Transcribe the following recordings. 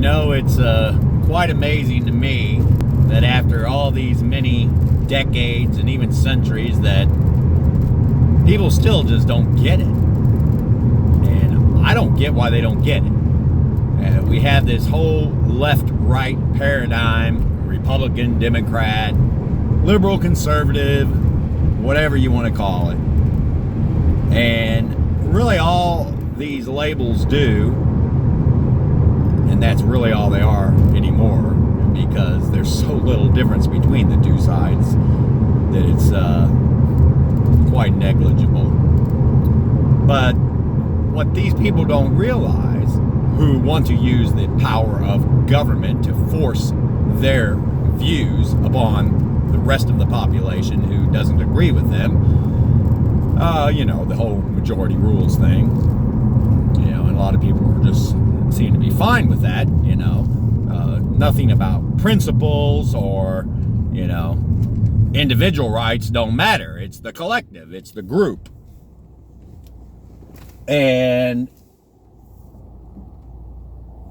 It's quite amazing to me that after all these many decades and even centuries that people still just don't get it. And I don't get why they don't get it. We have this whole left-right paradigm, Republican, Democrat, liberal, conservative, whatever you want to call it. And really all these labels do, and that's really all they are anymore, because there's so little difference between the two sides that it's quite negligible. But what these people don't realize, who want to use the power of government to force their views upon the rest of the population who doesn't agree with them, the whole majority rules thing, and a lot of people are just seem to be fine with that, nothing about principles or, individual rights don't matter. It's the collective, it's the group. And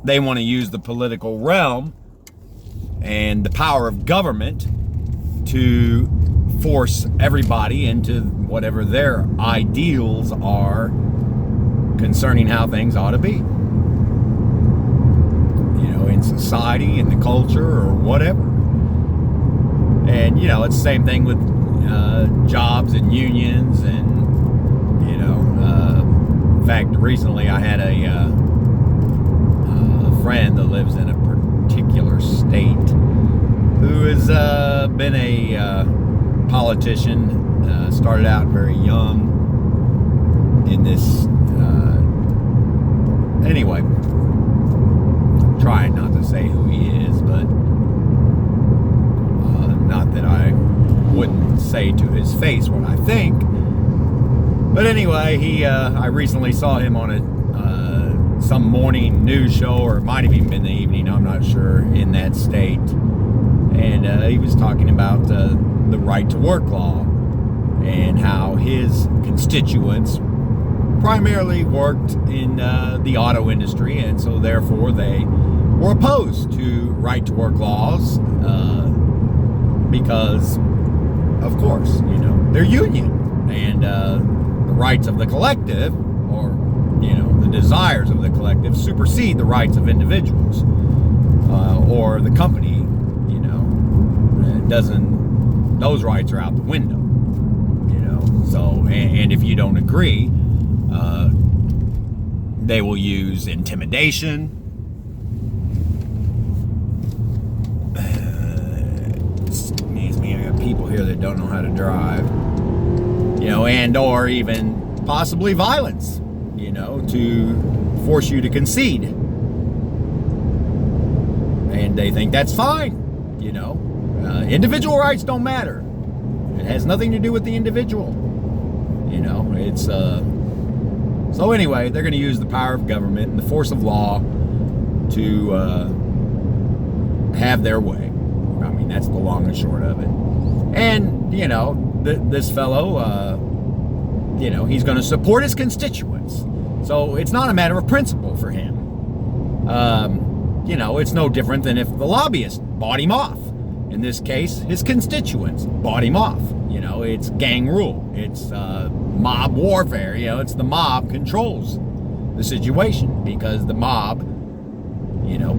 they want to use the political realm and the power of government to force everybody into whatever their ideals are concerning how things ought to be. In society, in the culture, or whatever. And, it's the same thing with jobs and unions. And, in fact, recently I had a friend that lives in a particular state who has been a politician, started out very young in this, anyway, trying not to say who he is, but not that I wouldn't say to his face what I think. But anyway, I recently saw him on some morning news show, or it might have even been the evening, I'm not sure, in that state. And he was talking about the right to work law and how his constituents primarily worked in the auto industry, and so therefore they were opposed to right to work laws because, of course, they're union, and the rights of the collective, or the desires of the collective, supersede the rights of individuals or the company. It doesn't. Those rights are out the window. So, and if you don't agree, they will use intimidation. Excuse me, I got people here that don't know how to drive. And or even possibly violence, to force you to concede. And they think that's fine, individual rights don't matter. It has nothing to do with the individual. It's so anyway, they're going to use the power of government and the force of law to have their way. I mean, that's the long and short of it. And this fellow, he's going to support his constituents. So it's not a matter of principle for him. It's no different than if the lobbyist bought him off. In this case, his constituents bought him off. It's gang rule. It's mob warfare. It's the mob controls the situation, because the mob,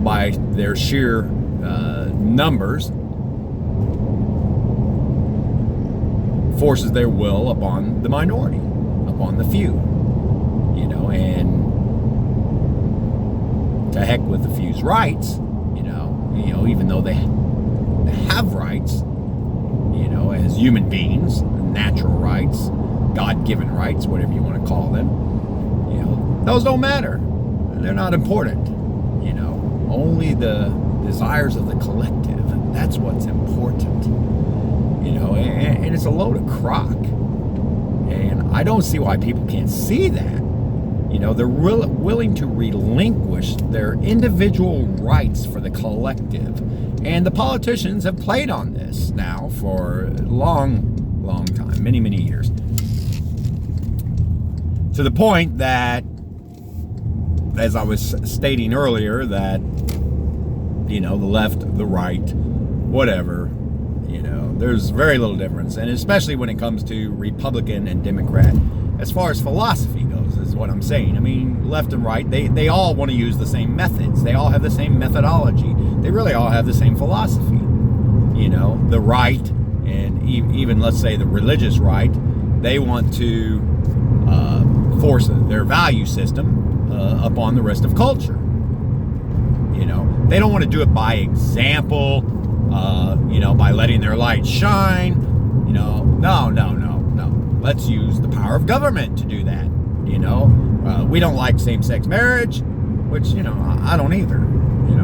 by their sheer numbers, forces their will upon the minority, upon the few. And to heck with the few's rights, even though they have rights, as human beings, natural rights, God-given rights, whatever you want to call them, those don't matter. They're not important. Only the desires of the collective, that's what's important. And it's a load of crock. And I don't see why people can't see that. They're willing to relinquish their individual rights for the collective. And the politicians have played on this now for a long time, many, many years. To the point that, as I was stating earlier, that the left, the right, whatever, there's very little difference. And especially when it comes to Republican and Democrat, as far as philosophy goes, is what I'm saying. I mean, left and right, they all want to use the same methods. They all have the same methodology. They really all have the same philosophy. The right, and even let's say the religious right, they want to force their value system upon the rest of culture. They don't want to do it by example, by letting their light shine. No. Let's use the power of government to do that. We don't like same-sex marriage, which, I don't either.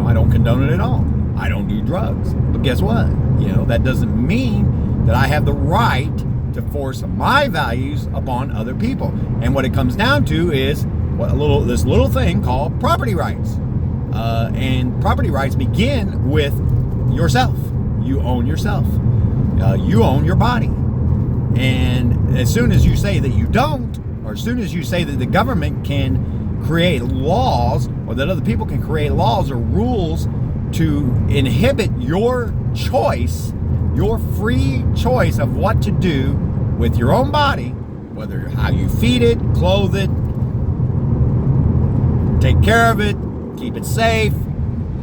I don't condone it at all. I don't do drugs. But guess what? That doesn't mean that I have the right to force my values upon other people. And what it comes down to is this little thing called property rights. And property rights begin with yourself. You own yourself. You own your body. And as soon as you say that you don't, or as soon as you say that the government can create laws, or that other people can create laws or rules to inhibit your choice, your free choice of what to do with your own body, whether how you feed it, clothe it, take care of it, keep it safe,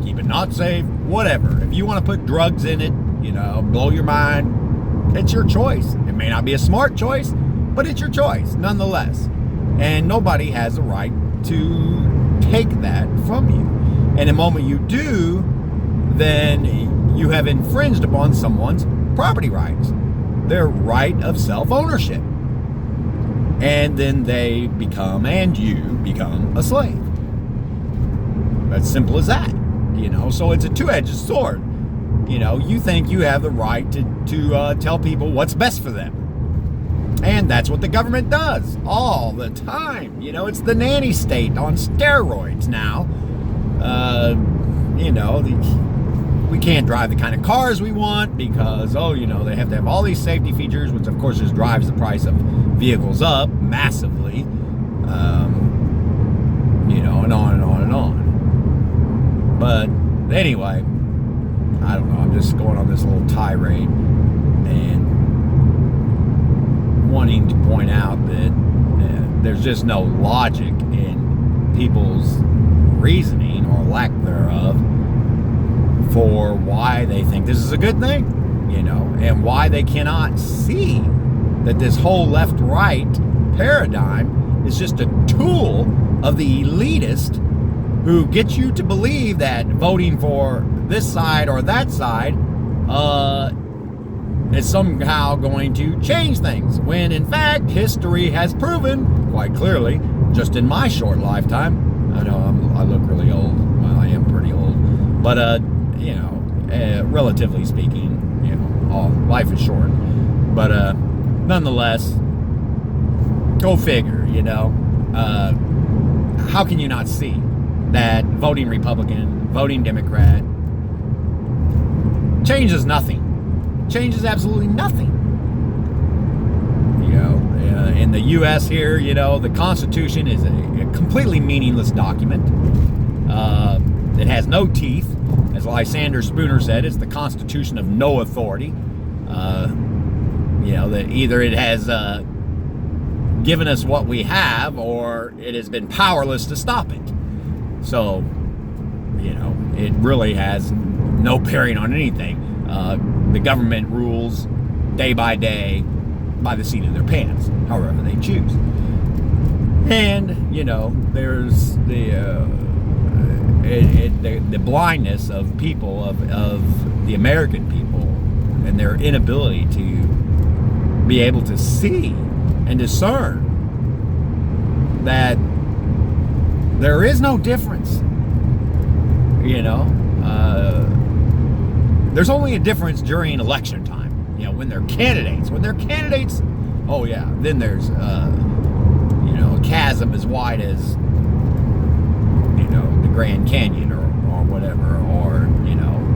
keep it not safe, whatever. If you want to put drugs in it, blow your mind, it's your choice. It may not be a smart choice, but it's your choice nonetheless. And nobody has a right to take that from you. And the moment you do, then you have infringed upon someone's property rights, their right of self-ownership. And then they become, and you become, a slave. As simple as that. So it's a two-edged sword. You think you have the right to tell people what's best for them. And that's what the government does all the time. It's the nanny state on steroids now. We can't drive the kind of cars we want because, they have to have all these safety features, which of course just drives the price of vehicles up massively. And on and on and on. But anyway, I don't know. I'm just going on this little tirade and wanting to point out that there's just no logic in people's reasoning or lack thereof for why they think this is a good thing, and why they cannot see that this whole left-right paradigm is just a tool of the elitist who gets you to believe that voting for this side or that side is somehow going to change things, when in fact history has proven quite clearly, just in my short lifetime, I know I look really old, well, I am pretty old, but relatively speaking, life is short, but nonetheless, go figure. How can you not see that voting Republican, voting Democrat changes nothing? Changes absolutely nothing. In the U.S. here, the Constitution is a completely meaningless document. It has no teeth. As Lysander Spooner said, it's the Constitution of no authority. That either it has given us what we have, or it has been powerless to stop it. So, it really has no bearing on anything. The government rules day by day by the seat of their pants, however they choose. And, there's the blindness of people, of the American people, and their inability to be able to see and discern that there is no difference. There's only a difference during election time. When they're candidates. Oh yeah, then there's a chasm as wide as the Grand Canyon or whatever, or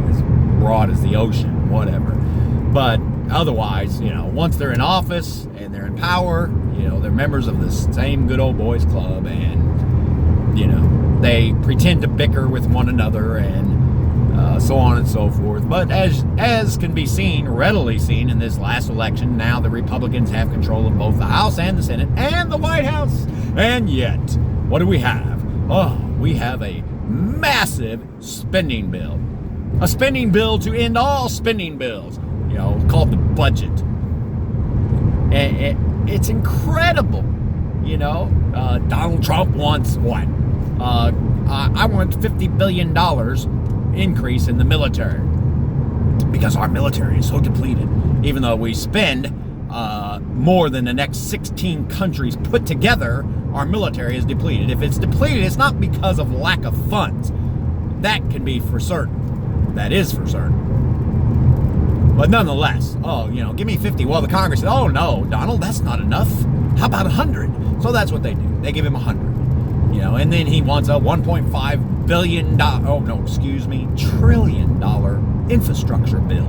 as broad as the ocean, whatever. But otherwise, once they're in office and they're in power, they're members of the same good old boys club, and they pretend to bicker with one another and so on and so forth. But as can be seen, readily seen in this last election, now the Republicans have control of both the House and the Senate and the White House. And yet, what do we have? Oh, we have a massive spending bill. A spending bill to end all spending bills, called the budget. It's incredible. Donald Trump wants what? I want $50 billion increase in the military because our military is so depleted. Even though we spend more than the next 16 countries put together, our military is depleted. If it's depleted, it's not because of lack of funds. That can be for certain. That is for certain. But nonetheless, give me 50. Well, the Congress said, oh no, Donald, that's not enough. How about 100? So that's what they do. They give him 100. And then he wants a $1.5 billion, trillion dollar infrastructure bill.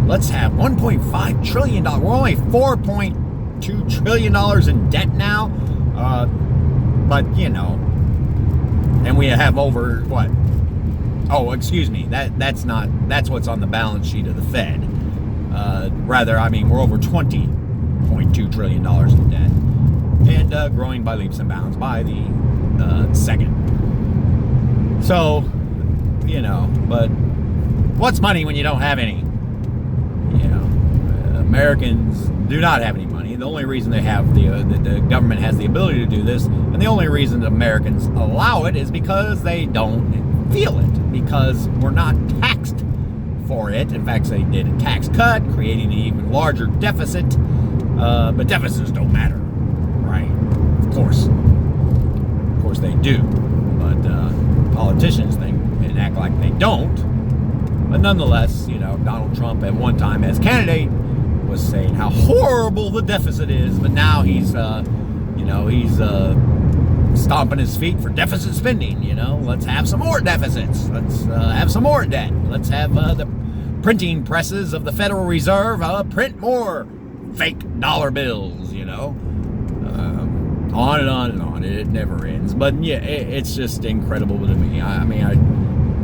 Let's have $1.5 trillion. We're only $4.2 trillion in debt now. And we have over what? Oh, excuse me. That's what's on the balance sheet of the Fed. We're over $20.2 trillion in debt. And growing by leaps and bounds by the second. So, but what's money when you don't have any? Americans do not have any money. The only reason they have the government has the ability to do this, and the only reason that Americans allow it is because they don't feel it, because we're not taxed for it. In fact, they did a tax cut, creating an even larger deficit. But deficits don't matter. Right, of course they do, but politicians think and act like they don't. But nonetheless, Donald Trump at one time as candidate was saying how horrible the deficit is, but now he's stomping his feet for deficit spending. Let's have some more deficits. Let's have some more debt. Let's have the printing presses of the Federal Reserve print more fake dollar bills. On and on and on. It never ends. But yeah, it's just incredible to me.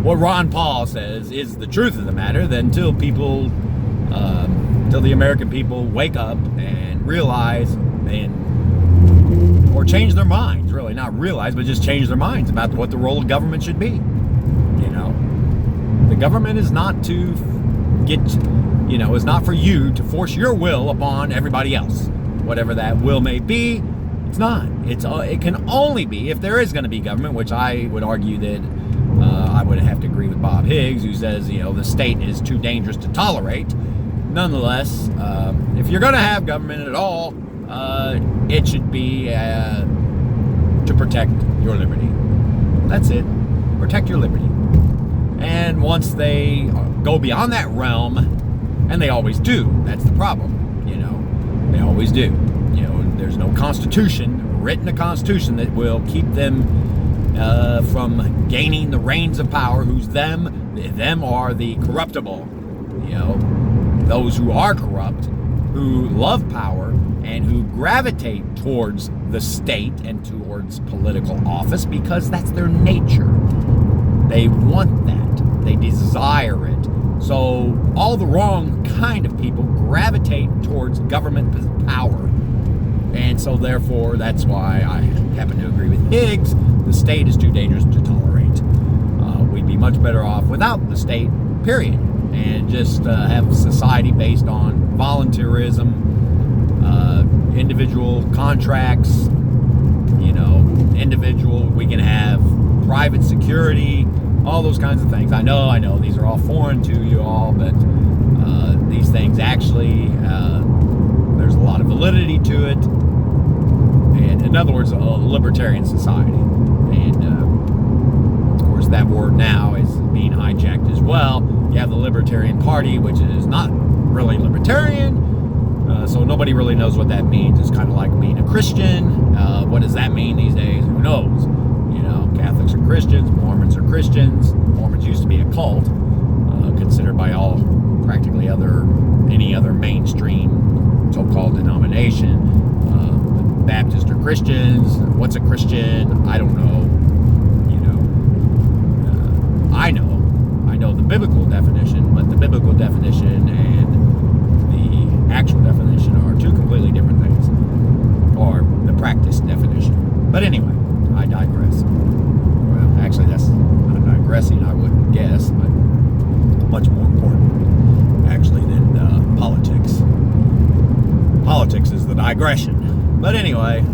What Ron Paul says is the truth of the matter. That until the American people wake up and realize or change their minds, really not realize, but just change their minds about what the role of government should be. The government is not to is not for you to force your will upon everybody else, whatever that will may be. It's not. It can only be, if there is going to be government, which I would argue that I would have to agree with Bob Higgs, who says, the state is too dangerous to tolerate. Nonetheless, if you're going to have government at all, it should be to protect your liberty. That's it. Protect your liberty. And once they go beyond that realm, and they always do, that's the problem. They always do. There's no written constitution that will keep them from gaining the reins of power. Who's them? Them are the corruptible. Those who are corrupt, who love power, and who gravitate towards the state and towards political office because that's their nature. They want that. They desire it. So all the wrong kind of people gravitate towards government power. And so therefore, that's why I happen to agree with Higgs. The state is too dangerous to tolerate. We'd be much better off without the state, period. And just have society based on volunteerism, individual contracts, we can have private security, all those kinds of things. I know, these are all foreign to you all, but these things actually, there's a lot of validity to it. And in other words, a libertarian society. And of course, that word now is being hijacked as well. You have the Libertarian Party, which is not really libertarian. So nobody really knows what that means. It's kind of like being a Christian. What does that mean these days? Who knows? Catholics are Christians, Mormons are Christians. Mormons used to be a cult, considered by practically any other mainstream so-called denomination. Baptists are Christians. What's a Christian? I don't know. I know. legal definition and the actual definition are two completely different things, or the practice definition. But anyway, I digress. Well, actually, that's not digressing, I wouldn't guess, but much more important, actually, than politics. Politics is the digression. But anyway,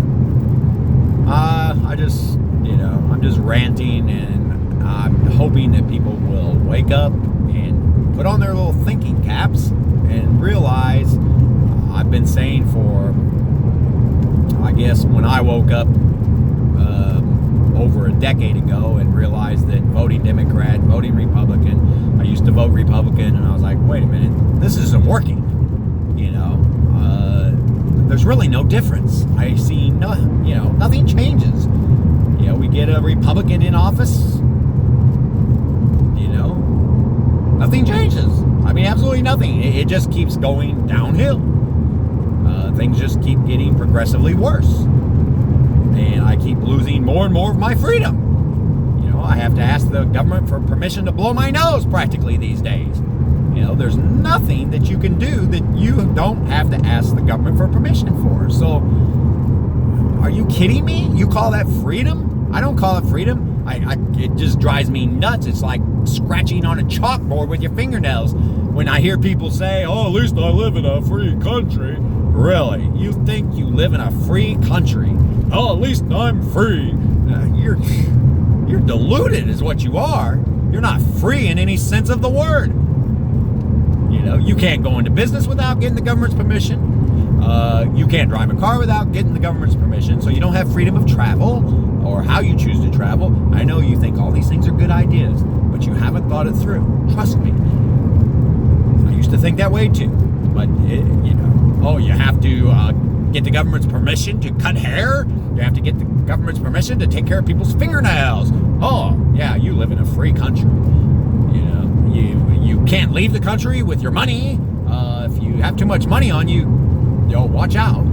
I'm just ranting, and I'm hoping that people will wake up and put on their little thinking caps and realize I've been saying for, I guess, when I woke up over a decade ago and realized that voting Democrat, voting Republican, I used to vote Republican, and I was like, wait a minute, this isn't working. There's really no difference. I see nothing changes. We get a Republican in office, nothing changes. I mean, absolutely nothing. It just keeps going downhill. Things just keep getting progressively worse. And I keep losing more and more of my freedom. I have to ask the government for permission to blow my nose practically these days. There's nothing that you can do that you don't have to ask the government for permission for. So, are you kidding me? You call that freedom? I don't call it freedom. It just drives me nuts. It's like scratching on a chalkboard with your fingernails when I hear people say, oh, at least I live in a free country. Really? You think you live in a free country? Oh, at least I'm free. You're deluded is what you are. You're not free in any sense of the word. You can't go into business without getting the government's permission. You can't drive a car without getting the government's permission. So you don't have freedom of travel or how you choose to travel. I know you think all these things are good ideas, but you haven't thought it through. Trust me. I used to think that way too. But, you have to get the government's permission to cut hair. You have to get the government's permission to take care of people's fingernails. Oh, yeah, you live in a free country. You can't leave the country with your money. If you have too much money on you, watch out.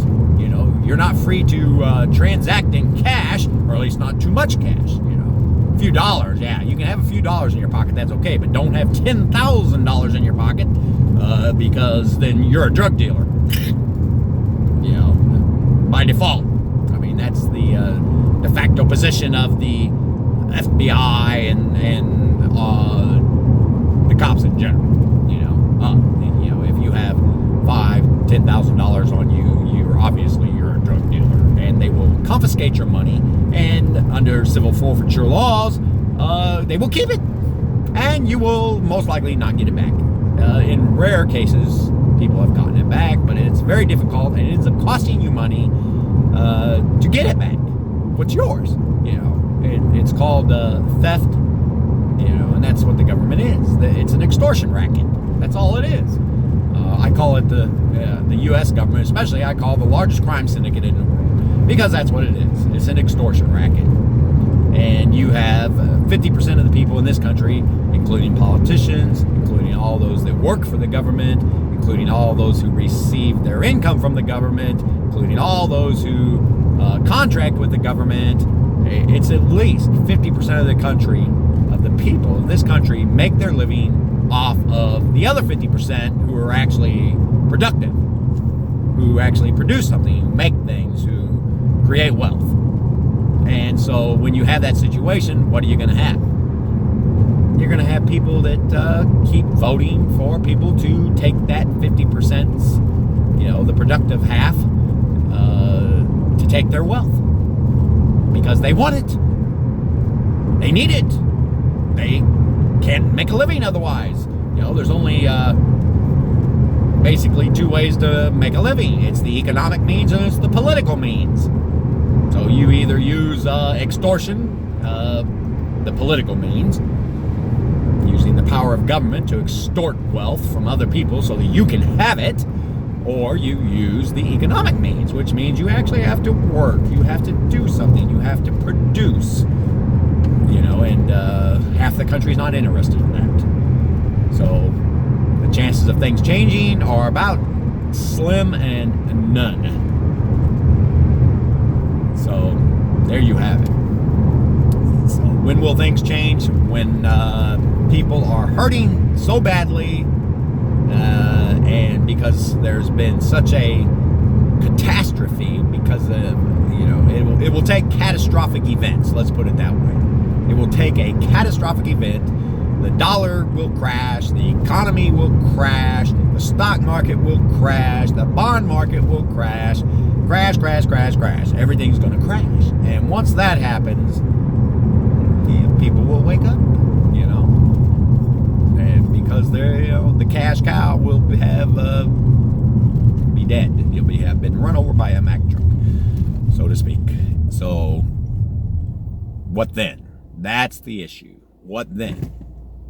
You're not free to transact in cash, or at least not too much cash. A few dollars, yeah, you can have a few dollars in your pocket, that's okay, but don't have $10,000 in your pocket because then you're a drug dealer. By default. I mean, that's the de facto position of the FBI and the cops in general. If you have $5,000-$10,000 on you, you're a drug dealer, and they will confiscate your money, and under civil forfeiture laws, they will keep it, and you will most likely not get it back. In rare cases, people have gotten it back, but it's very difficult, and it ends up costing you money to get it back. What's yours? It's called theft, and that's what the government is. It's an extortion racket. That's all it is. I call it the U.S. government, especially I call the largest crime syndicate in the world, because that's what it is. It's an extortion racket. And you have 50% of the people in this country, including politicians, including all those that work for the government, including all those who receive their income from the government, including all those who contract with the government. It's at least 50% of the country, of the people of this country, make their living off of the other 50% who are actually productive, who actually produce something, who make things, who create wealth. And so when you have that situation, what are you going to have? You're going to have people that keep voting for people to take that 50%, the productive half, to take their wealth. Because they want it. They need it. They can't make a living otherwise. There's only basically two ways to make a living. It's the economic means and it's the political means. So you either use extortion, the political means, using the power of government to extort wealth from other people so that you can have it, or you use the economic means, which means you actually have to work, you have to do something, you have to produce, and half the country's not interested in that. So the chances of things changing are about slim and none. So there you have it. So when will things change? When people are hurting so badly And because there's been such a catastrophe, because it will take catastrophic events. Let's put it that way. It will take a catastrophic event. The dollar will crash. The economy will crash. The stock market will crash. The bond market will crash. Crash, crash, crash, crash. Everything's going to crash. And once that happens, people will wake up, and because the cash cow will be dead. You'll have been run over by a Mack truck, so to speak. So, what then? That's the issue. What then?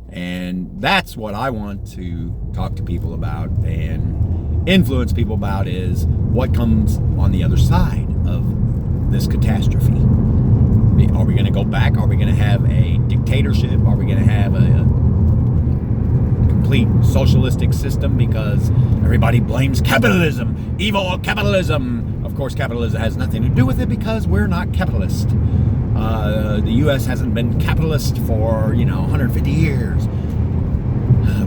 And that's what I want to talk to people about and influence people about, is what comes on the other side of this catastrophe. Are we going to go back? Are we going to have a dictatorship? Are we going to have a complete socialistic system because everybody blames capitalism, evil capitalism? Of course, capitalism has nothing to do with it because we're not capitalist. The U.S. hasn't been capitalist for, 150 years.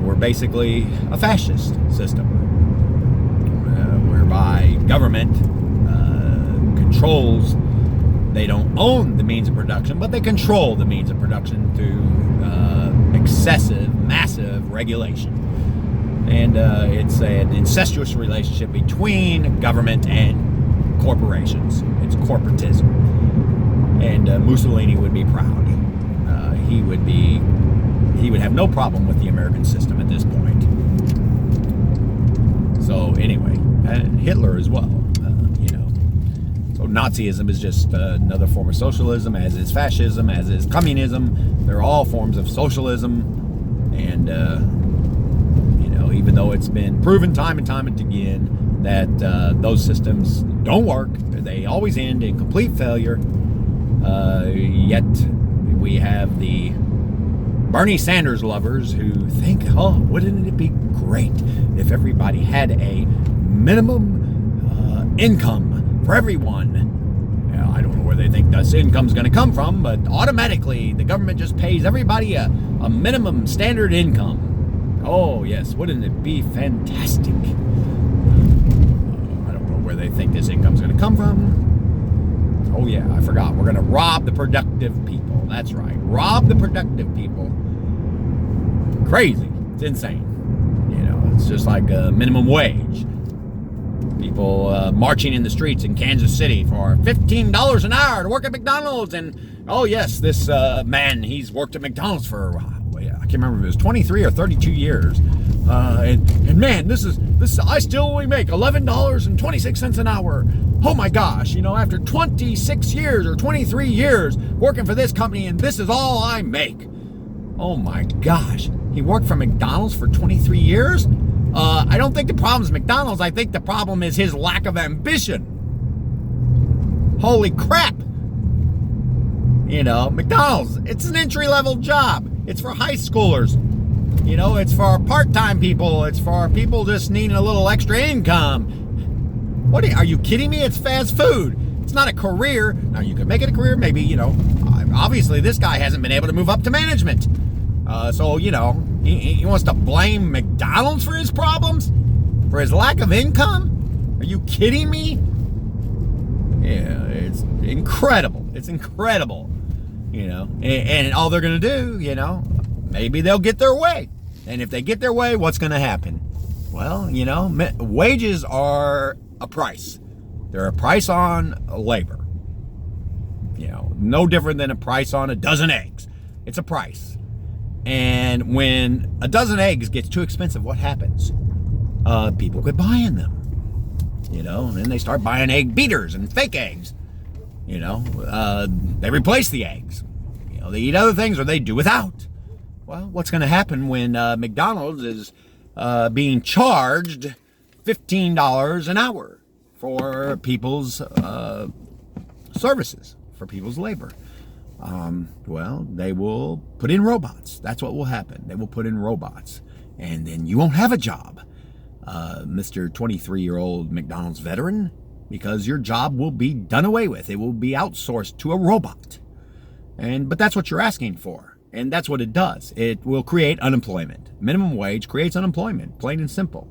We're basically a fascist system, whereby government controls. They don't own the means of production, but they control the means of production through excessive, massive regulation. And it's an incestuous relationship between government and corporations. It's corporatism. And Mussolini would be proud. He would have no problem with the American system at this point. So anyway, and Hitler as well. So Nazism is just another form of socialism, as is fascism, as is communism. They're all forms of socialism. And, even though it's been proven time and time again that those systems don't work, they always end in complete failure. Yet we have the Bernie Sanders lovers who think, wouldn't it be great if everybody had a minimum income for everyone? I don't know where they think this income's going to come from, but automatically the government just pays everybody a minimum standard income. Oh, yes, wouldn't it be fantastic? I don't know where they think this income's going to come from. Oh, yeah, I forgot. We're going to rob the productive people. That's right. Rob the productive people. Crazy. It's insane. It's just like a minimum wage. People marching in the streets in Kansas City for $15 an hour to work at McDonald's. And, oh, yes, this man, he's worked at McDonald's for, I can't remember if it was 23 or 32 years. And man, this is I still only make $11.26 an hour. Oh my gosh, after 26 years or 23 years working for this company, and this is all I make. Oh my gosh, he worked for McDonald's for 23 years? I don't think the problem is McDonald's. I think the problem is his lack of ambition. Holy crap. McDonald's, it's an entry-level job. It's for high schoolers. It's for part-time people. It's for people just needing a little extra income. Are you kidding me? It's fast food. It's not a career. Now, you could make it a career, maybe, obviously this guy hasn't been able to move up to management. So, he wants to blame McDonald's for his problems? For his lack of income? Are you kidding me? Yeah, it's incredible. It's incredible. And all they're going to do, maybe they'll get their way. And if they get their way, what's going to happen? Well, wages are a price. They're a price on labor. No different than a price on a dozen eggs. It's a price. And when a dozen eggs gets too expensive, what happens? People quit buying them. And then they start buying egg beaters and fake eggs. They replace the eggs. They eat other things or they do without. Well, what's going to happen when McDonald's is being charged $15 an hour for people's services, for people's labor? Well, they will put in robots. That's what will happen. They will put in robots. And then you won't have a job, Mr. 23-year-old McDonald's veteran, because your job will be done away with. It will be outsourced to a robot. But that's what you're asking for. And that's what it does. It will create unemployment. Minimum wage creates unemployment, plain and simple.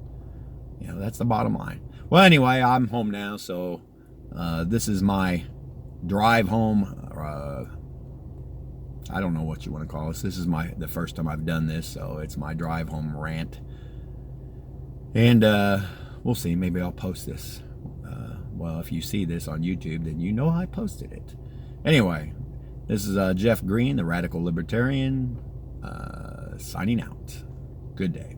You know, that's the bottom line. Well, anyway, I'm home now, so this is my drive home. I don't know what you want to call this. This is the first time I've done this, so it's my drive home rant. And we'll see. Maybe I'll post this. Well, if you see this on YouTube, then you know I posted it. Anyway, this is Jeff Green, the Radical Libertarian, signing out. Good day.